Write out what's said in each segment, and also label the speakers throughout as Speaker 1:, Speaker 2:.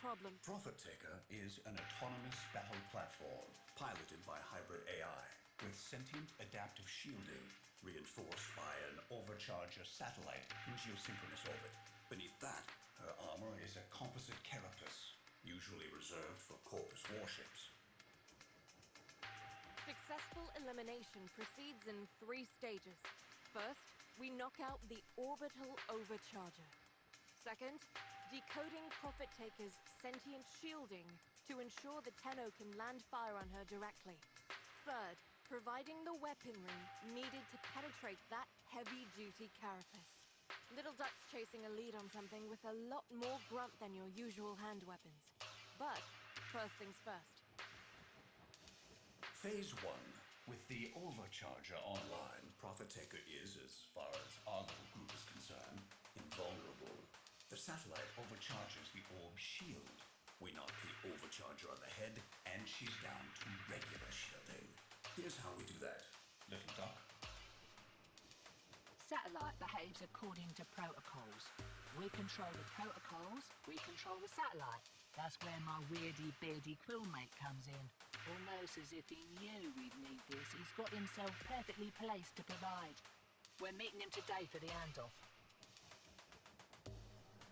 Speaker 1: problem?
Speaker 2: Profit Taker is an autonomous battle platform piloted by hybrid AI with sentient adaptive shielding reinforced by an overcharger satellite in geosynchronous orbit. Beneath that, her armor is a composite carapace, usually reserved for Corpus warships.
Speaker 1: Successful elimination proceeds in 3 stages. First, we knock out the orbital overcharger. Second, decoding Profit Taker's sentient shielding to ensure the Tenno can land fire on her directly. Third, providing the weaponry needed to penetrate that heavy-duty carapace. Little duck's chasing a lead on something with a lot more grunt than your usual hand weapons. But first things first.
Speaker 2: Phase 1. With the overcharger online, Profit Taker is, as far as our little group is concerned, invulnerable. The satellite overcharges the orb shield. We knock the overcharger on the head, and she's down to regular shielding. Here's how we do that, little duck.
Speaker 3: Satellite behaves according to protocols. We control the protocols, we control the satellite. That's where my weirdy beardy quillmate comes in. Almost as if he knew we'd need this, he's got himself perfectly placed to provide. We're meeting him today for the handoff.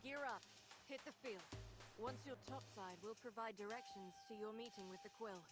Speaker 1: Gear up. Hit the field. Once you're topside, we'll provide directions to your meeting with the Quill.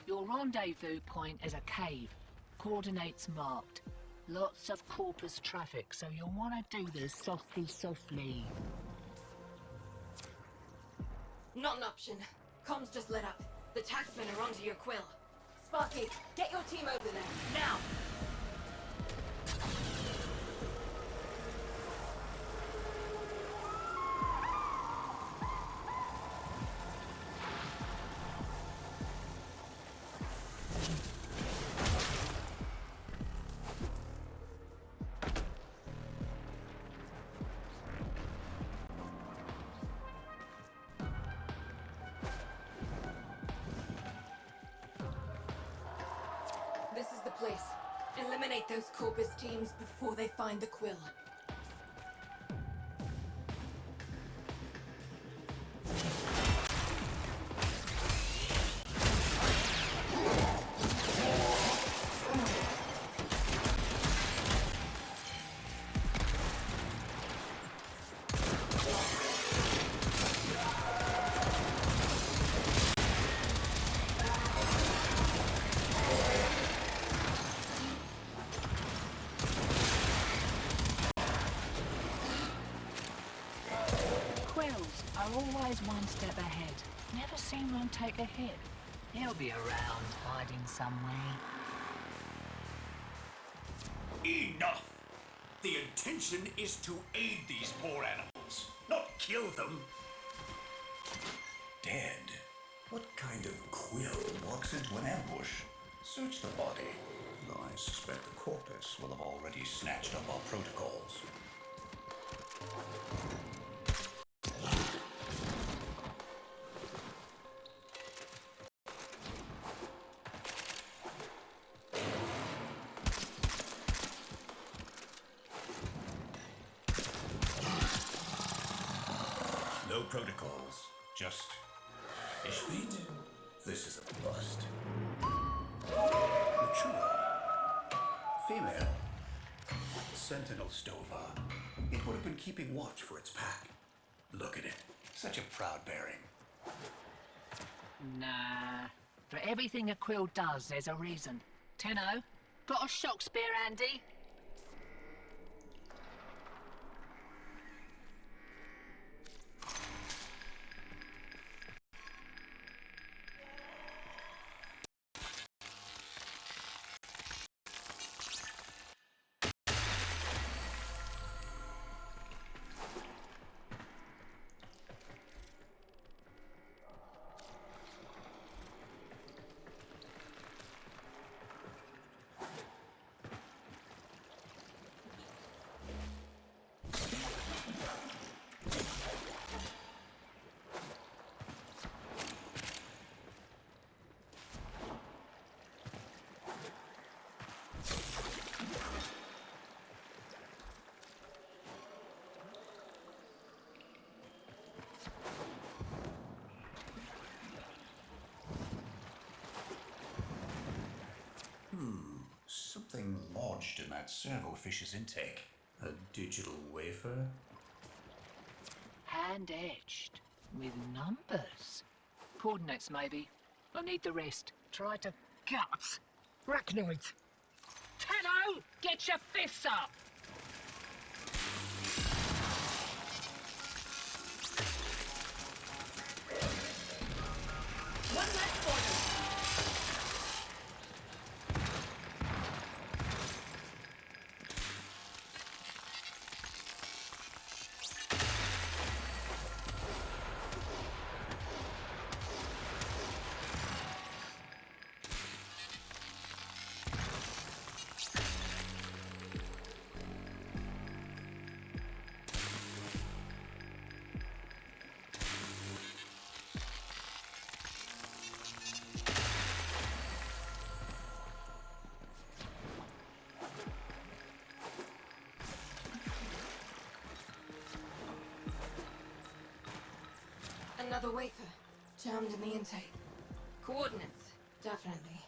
Speaker 3: Your rendezvous point is a cave. Coordinates marked. Lots of Corpus traffic, so you'll want to do this softly.
Speaker 1: Not an option. Comms just lit up. The taxmen are onto your Quill. Sparky, get your team over there, now! This is the place. Eliminate those Corpus teams before they find the Quill.
Speaker 3: Are always one step ahead. Never seen one take a hit. He'll be around, hiding somewhere.
Speaker 2: Enough! The intention is to aid these poor animals, not kill them. Dead? What kind of Quill walks into an ambush? Search the body. Though I suspect the Corpus will have already snatched up our protocols. No protocols, just fish bait. This is a bust. Mature. Female. sentinel stover. It would have been keeping watch for its pack. Look at it. Such a proud bearing.
Speaker 3: Nah. For everything a quill does, there's a reason. Tenno, got a shock spear handy?
Speaker 2: Something lodged in that servofish's intake. A digital wafer?
Speaker 3: Hand-etched. With numbers. Coordinates, maybe. I need the rest. Try to gut. Arachnoid. Tenno, get your fists up! One less for them.
Speaker 1: Another wafer, jammed in the intake. Coordinates, definitely.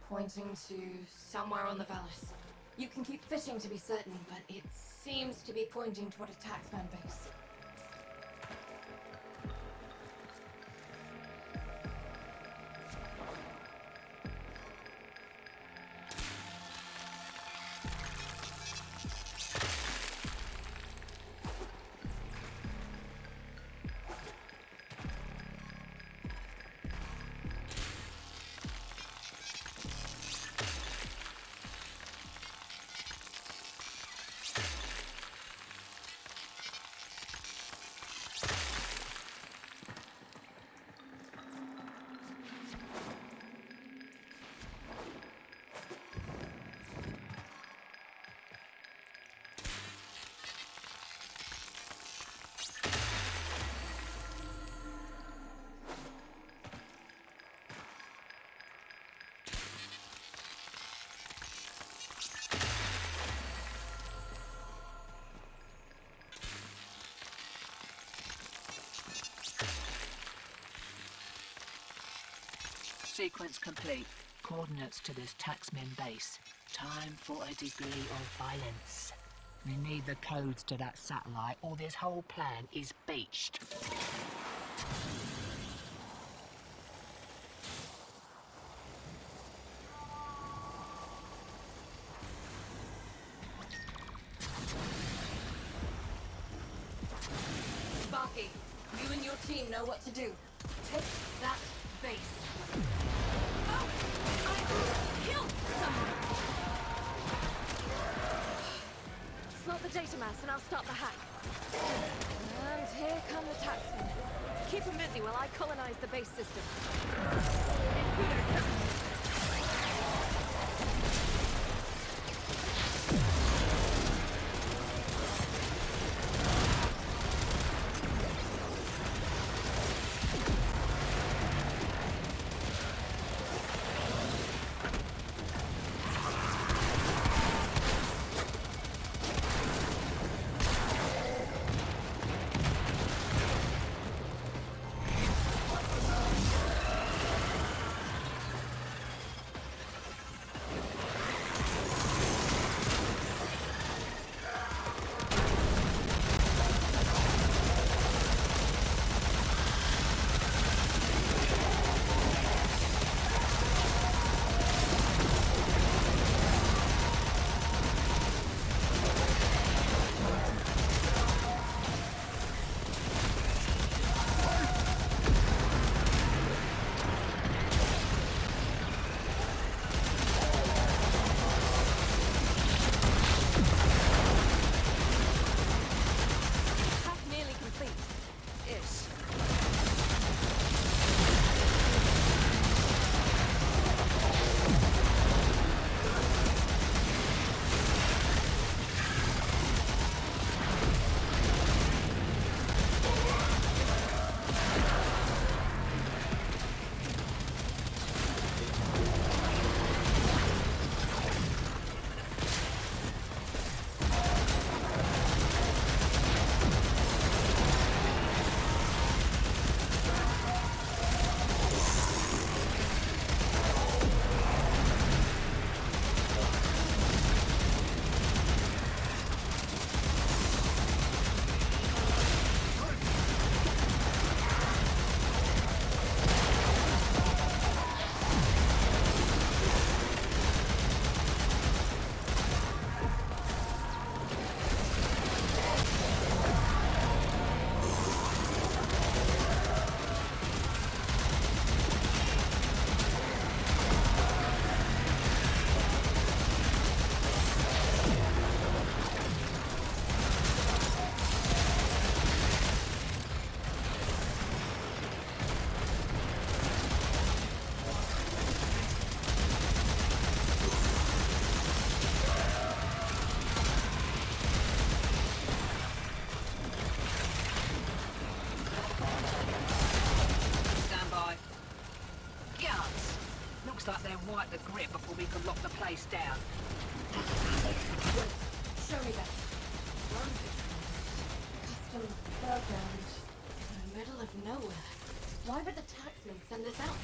Speaker 1: Pointing to somewhere on the Vallis. You can keep fishing to be certain, but it seems to be pointing toward a taxman base.
Speaker 3: Sequence complete. Coordinates to this taxman base. Time for a degree of violence. We need the codes to that satellite, or this whole plan is beached.
Speaker 1: Sparky, you and your team know what to do. Take that base. Oh! I killed someone! Smelt the data mass and I'll start the hack. And here come the taxmen. Keep them busy while I colonize the base system.
Speaker 3: tight the grip before we can lock the place down.
Speaker 1: Wait, show me that. Custom programmed in the middle of nowhere. Why would the taxman send this out?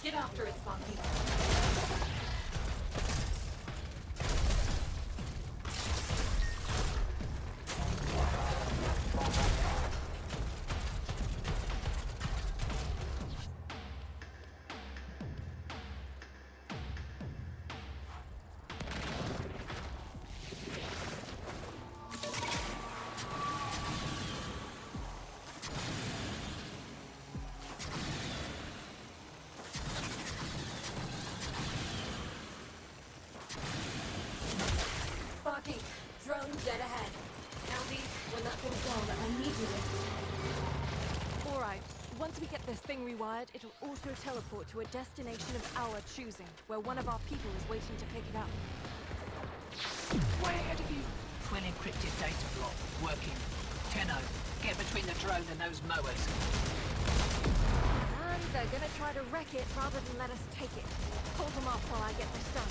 Speaker 1: Get after it, Sparky. Sparky, drone dead ahead. Aldi, when that thing's gone, I need you. Alright, once we get this thing rewired, it'll auto-teleport to a destination of our choosing, where one of our people is waiting to pick it up.
Speaker 3: Way ahead of you. Twin encrypted data block. Working. Tenno, get between the drone and those mowers.
Speaker 1: And they're gonna try to wreck it rather than let us take it. Hold them off while I get this done.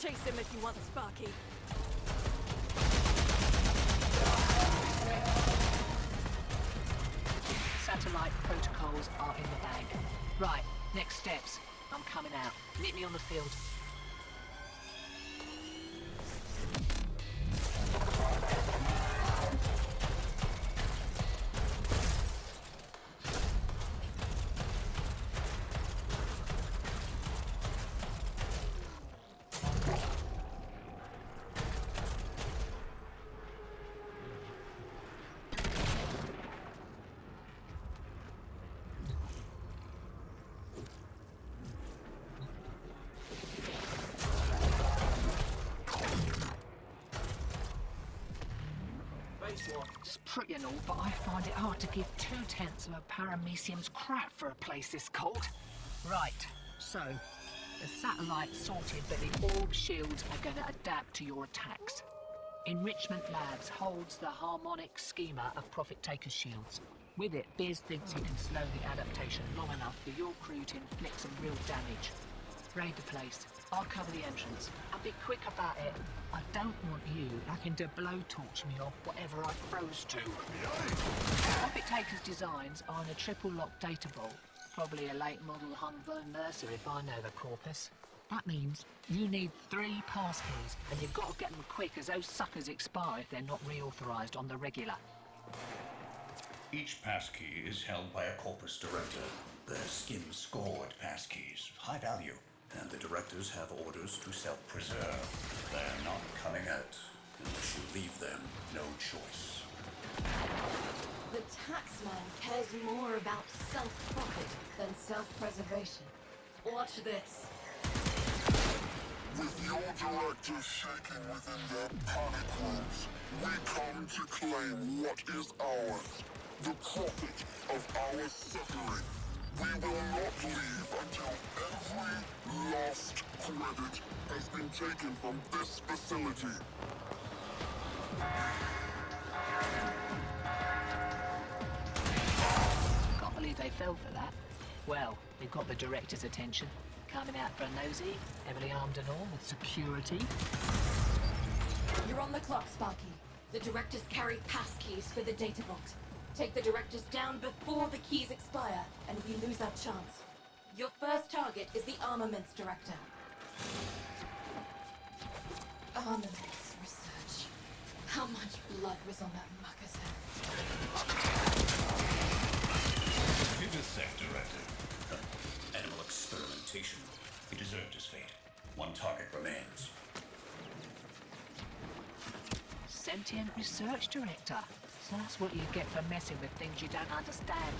Speaker 1: Chase him if you want Sparky.
Speaker 3: Satellite protocols are in the bag. Right, next steps. I'm coming out. Meet me on the field. It's pretty and all, but I find it hard to give 2/10 of a paramecium's crap for a place this cold. Right, so the satellite's sorted, but the orb shields are going to adapt to your attacks. Enrichment Labs holds the harmonic schema of Profit Taker's shields. With it, Biz thinks he can slow the adaptation long enough for your crew to inflict some real damage. Raid the place. I'll cover the entrance. I'll be quick about it. I don't want you having to blowtorch me off whatever I froze to. Profit Taker's designs are in a triple-lock data vault. Probably a late model Humber Mercer if I know the corpus. That means you need 3 passkeys, and you've got to get them quick as those suckers expire if they're not reauthorized on the regular.
Speaker 2: Each passkey is held by a corpus director. They're skin-scored passkeys, high value. And the directors have orders to self-preserve. They're not coming out unless you leave them no choice.
Speaker 1: The taxman cares more about self-profit than self-preservation. Watch this.
Speaker 4: With your directors shaking within their panic rooms, we come to claim what is ours. The profit of our suffering. We will not leave until every last credit has been taken from this facility.
Speaker 3: Can't believe they fell for that. Well, we've got the director's attention. Coming out for a nosy, heavily armed and all, with security.
Speaker 1: You're on the clock, Sparky. The directors carry passkeys for the data vault. Take the directors down before the keys expire, and we lose our chance. Your first target is the armaments director. Armaments research. How much blood was on that mucker's hands?
Speaker 2: Vivisect Directive. Animal experimentation. He deserved his fate. One target remains.
Speaker 3: Sentient Research Director. So that's what you get for messing with things you don't understand.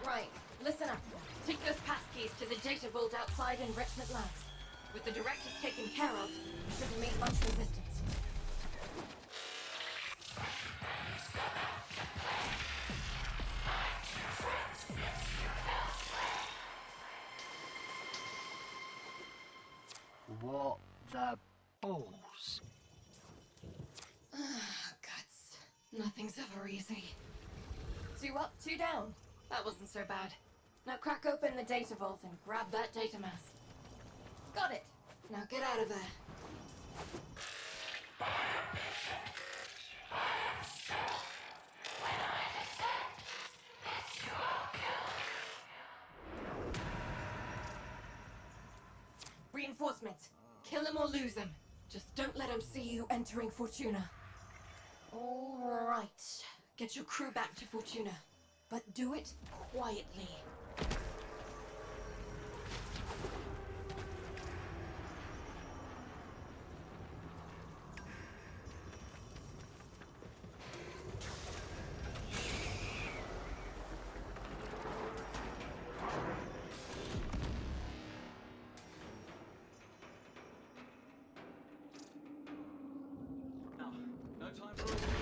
Speaker 1: Right, listen up. Take those passkeys to the data vault outside Enrichment Labs. With the directors taken care of, you shouldn't meet much resistance.
Speaker 3: What the balls?
Speaker 1: Guts. Nothing's ever easy. 2 up, 2 down. That wasn't so bad. Now crack open the data vault and grab that data mass. Got it. Now get out of there. Reinforcements. Kill him or lose him. Just don't let him see you entering Fortuna. All right. Get your crew back to Fortuna. But do it quietly.
Speaker 5: No time for a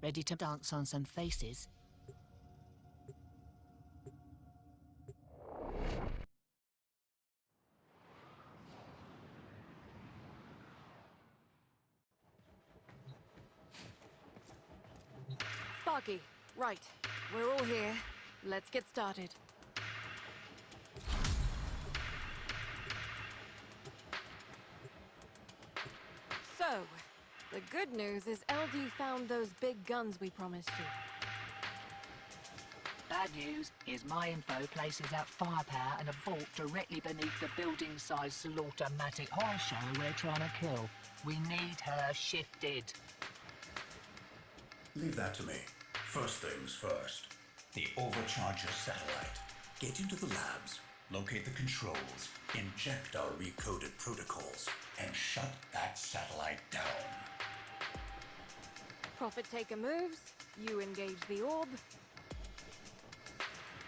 Speaker 3: Ready to dance on some faces?
Speaker 1: Sparky, right. We're all here. Let's get started. So, the good news is LD found those big guns we promised you.
Speaker 3: Bad news is my info places out firepower in a vault directly beneath the building-sized slaughter-matic horror show we're trying to kill. We need her shifted.
Speaker 2: Leave that to me. First things first. The Overcharger satellite. Get into the labs, locate the controls, inject our recoded protocols, and shut that satellite down.
Speaker 1: Profit taker moves, You engage the orb.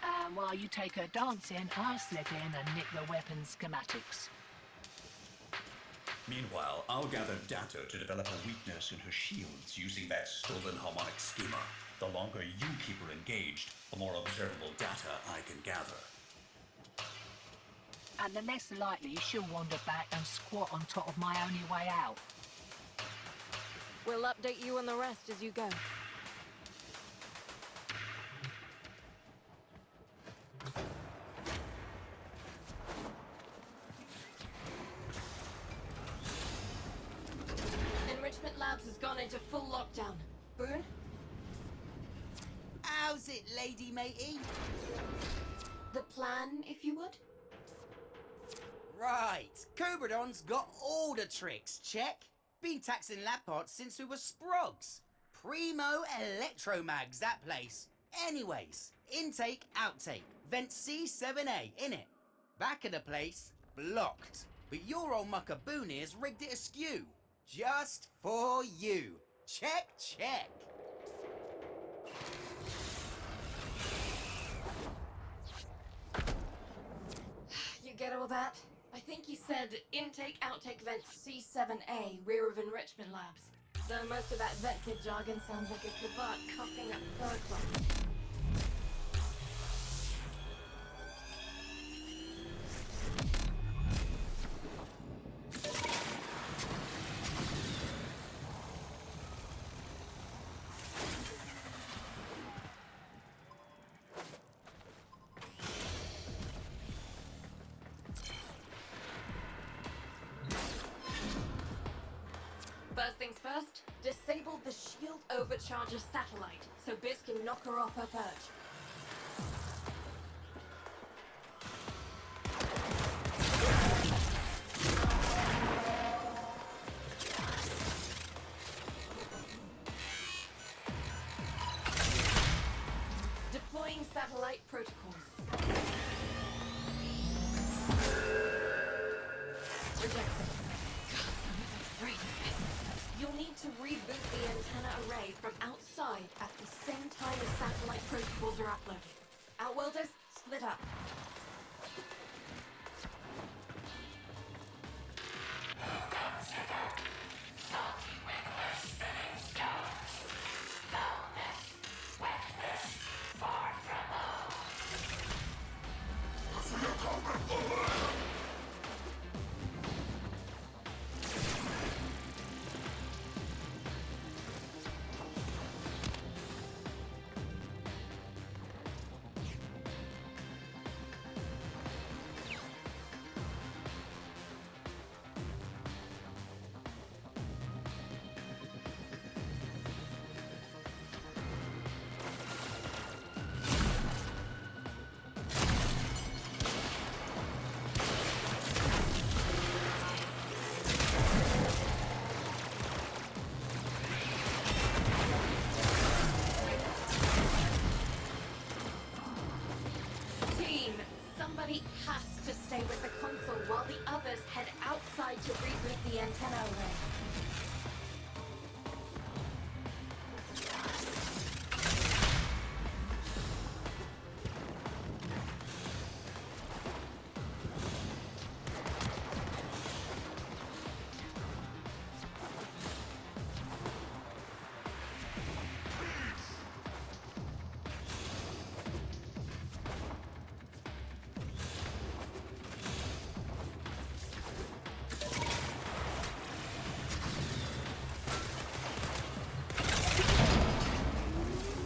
Speaker 3: And while you take her dancing, I'll slip in and nick the weapon schematics.
Speaker 2: Meanwhile, I'll gather data to develop a weakness in her shields using that stolen harmonic schema. The longer you keep her engaged, the more observable data I can gather.
Speaker 3: And the less likely she'll wander back and squat on top of my only way out.
Speaker 1: We'll update you on the rest as you go. Enrichment Labs has gone into full lockdown. Boone?
Speaker 5: How's it, lady matey?
Speaker 1: The plan, if you would?
Speaker 5: Right, Cobradon's got all the tricks, check. Been taxing lab parts since we were sprogs. Primo electromags, that place. Anyways, intake, outtake, vent C7A, innit? Back of the place, blocked. But your old mucker Boone here's rigged it askew. Just for you. Check, check.
Speaker 1: You get all that? I think he said intake, outtake, vent C7A, rear of Enrichment Labs. So most of that vet kid jargon sounds like a cavart coughing up third class. First things first, disable the shield overcharger satellite so Biz can knock her off her perch. Deploying satellite protocols. Rejected. God, I was afraid of this. You'll need to reboot the antenna array from outside at the same time as satellite protocols are uploaded. Outworlders, split up. Somebody has to stay with the console while the others head outside to reboot the antenna array.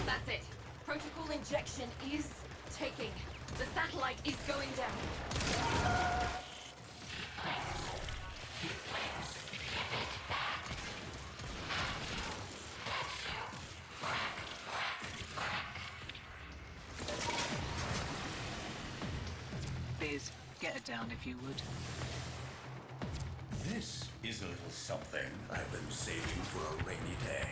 Speaker 1: That's it. Protocol injection is taking. The satellite is going down.
Speaker 3: Biz, get her down if you would.
Speaker 2: This is a little something I've been saving for a rainy day.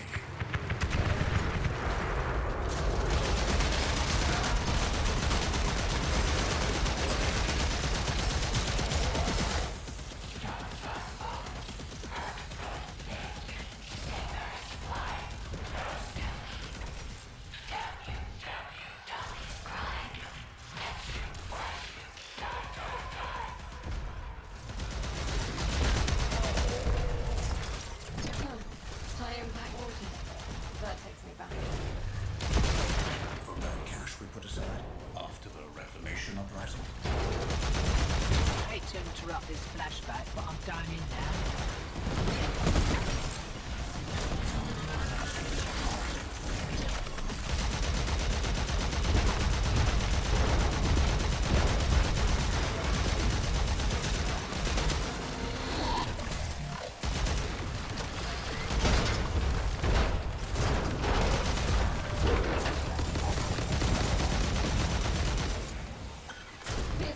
Speaker 2: satellite after the reclamation uprising.
Speaker 3: I hate to interrupt this flashback, but I'm going in now.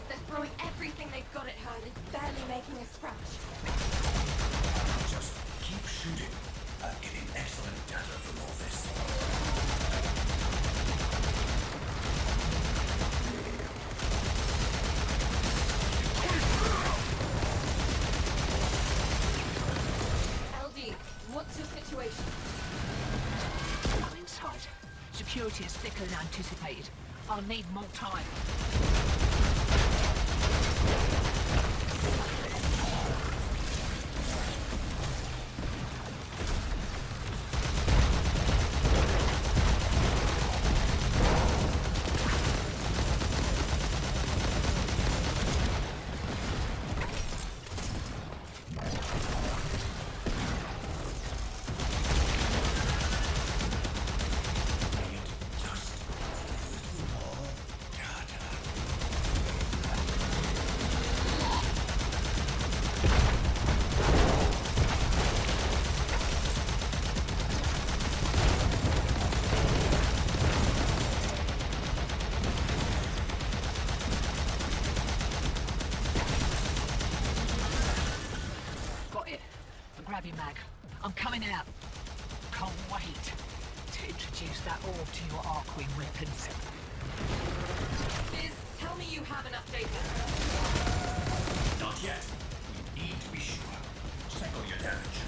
Speaker 1: They're throwing everything they've got at her and it's barely making a scratch.
Speaker 2: Just keep shooting. I'm getting excellent data from all this.
Speaker 1: LD, what's your situation?
Speaker 3: I'm inside. Security is thicker than anticipated. I'll need more time.
Speaker 2: Just a little more data.
Speaker 3: Got it. Grab your mag. I'm coming out. Can't wait to introduce that orb to your Arcwing weapons.
Speaker 1: Liz, tell me you have enough data.
Speaker 2: Not yet. We need to be sure. Cycle your damage.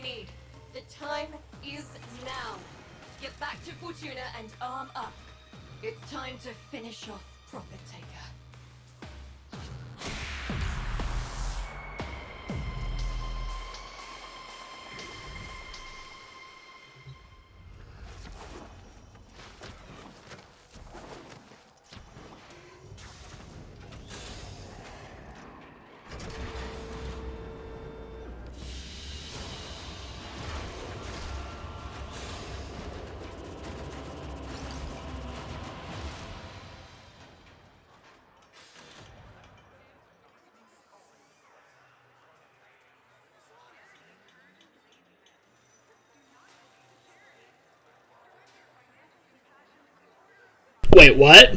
Speaker 1: need. The time is now. Get back to Fortuna and arm up. It's time to finish off Profit Taker.
Speaker 6: Wait, what?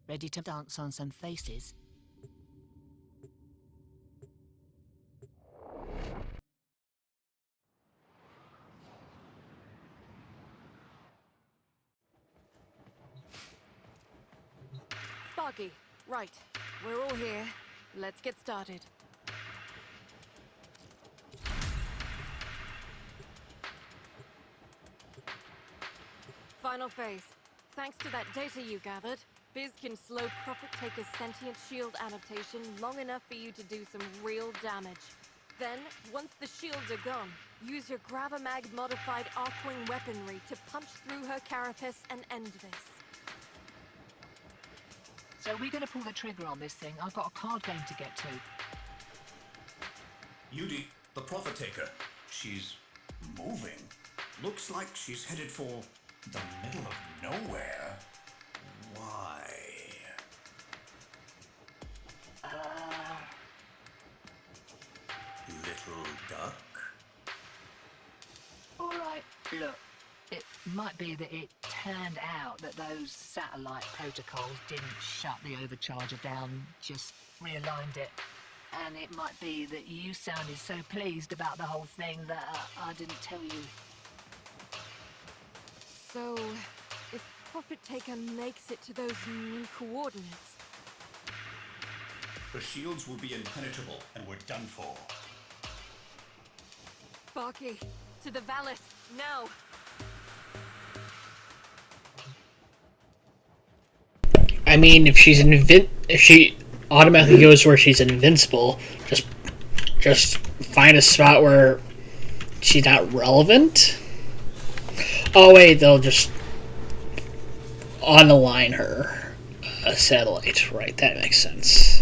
Speaker 3: Ready to dance on some faces?
Speaker 1: Sparky, right. We're all here. Let's get started. Final phase. Thanks to that data you gathered, Biz can slow Profit Taker's sentient shield adaptation long enough for you to do some real damage. Then, once the shields are gone, use your Gravamag-modified Arcwing weaponry to punch through her carapace and end this.
Speaker 3: So we're going to pull the trigger on this thing. I've got a card game to get to.
Speaker 2: Yudi, the Profit Taker. She's moving. Looks like she's headed for the middle of nowhere. Why? Little duck?
Speaker 3: Alright, look. It might be that it turned out that those satellite protocols didn't shut the overcharger down, just realigned it. And it might be that you sounded so pleased about the whole thing that I didn't tell you.
Speaker 1: So, if Profit Taker makes it to those new coordinates...
Speaker 2: The shields will be impenetrable, and we're done for.
Speaker 1: Sparky, to the Valis, now!
Speaker 6: I mean, if she automatically goes where she's invincible, just find a spot where she's not relevant. Oh wait, they'll just unalign her a satellite. Right, that makes sense.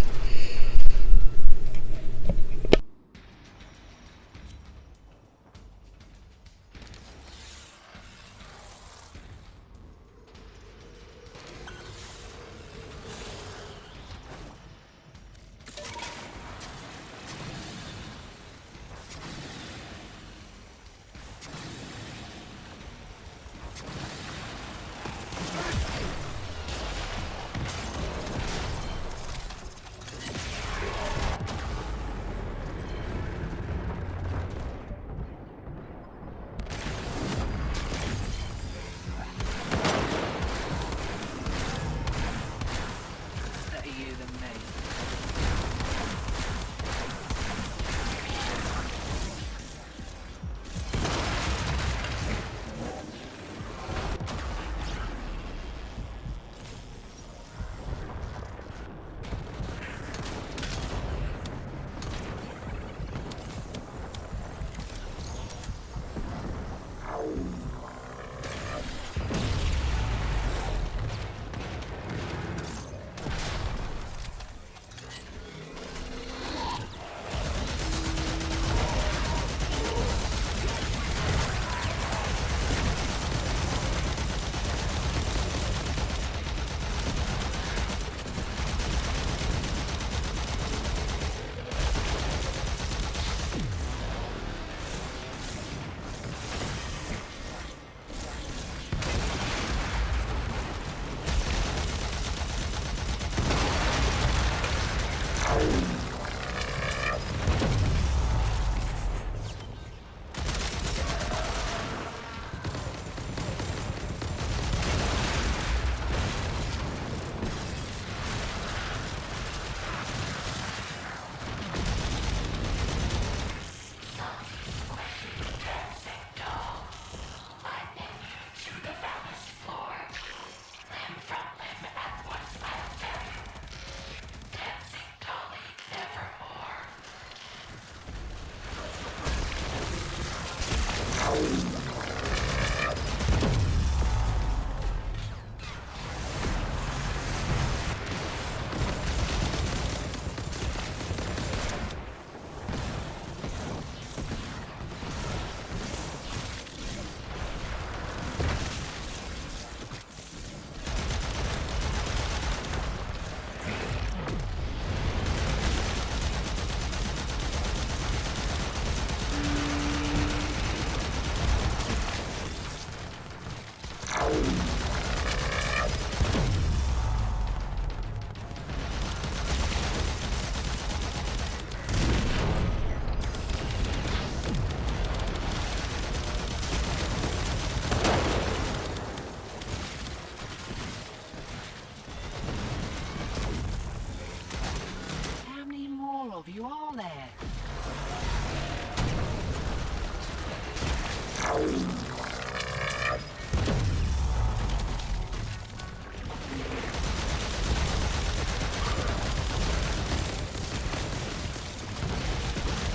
Speaker 3: Of you are there.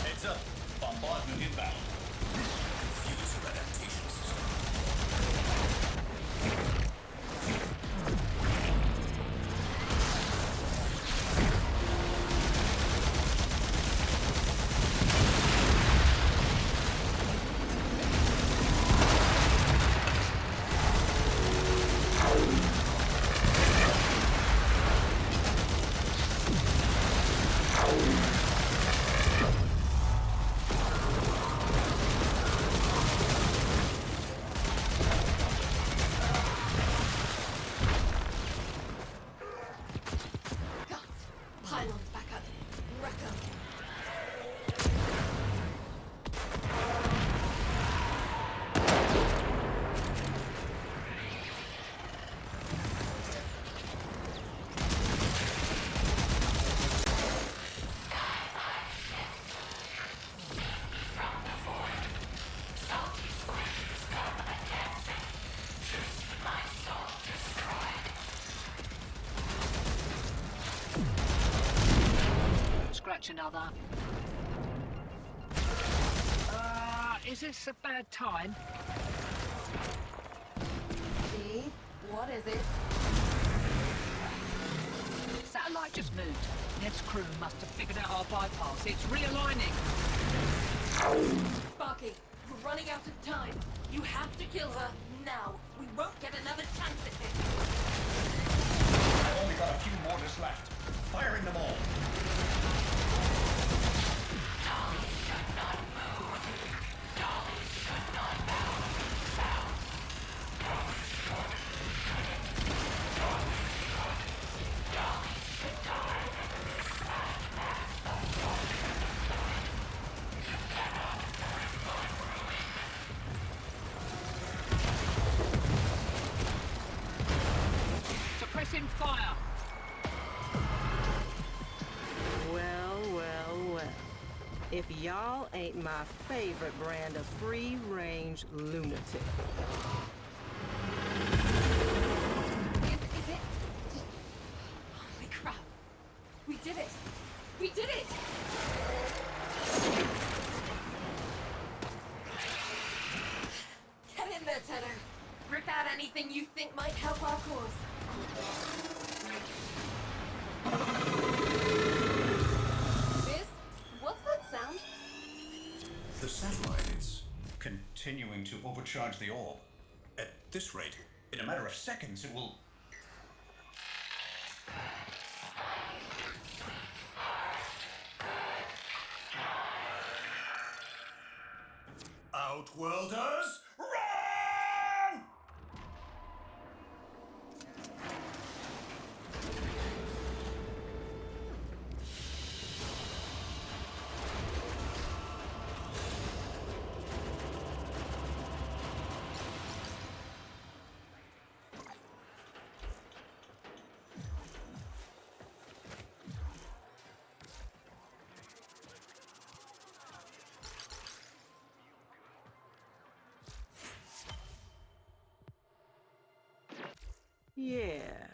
Speaker 2: Heads up. Bombardment inbound. Confuse your adaptation system.
Speaker 1: Pylons back up. Wreck 'em.
Speaker 3: Scratch another. Is this a bad time?
Speaker 1: D, what is it?
Speaker 3: Satellite just moved. Ned's crew must have figured out our bypass. It's realigning.
Speaker 1: Sparky, we're running out of time. You have to kill her now. We won't get another chance at this.
Speaker 2: I've only got a few mortars left. Firing them all.
Speaker 3: Suppressing fire.
Speaker 7: Well. If y'all ain't my favorite brand of free-range lunatic.
Speaker 1: Is it? Holy crap. We did it. We did it! Get in there, Tenor. Rip out anything you think might help our cause. Biz, what's that sound?
Speaker 2: The satellite is continuing to overcharge the orb. At this rate, in a matter of seconds, it will... Outworlders, run!
Speaker 7: Yeah.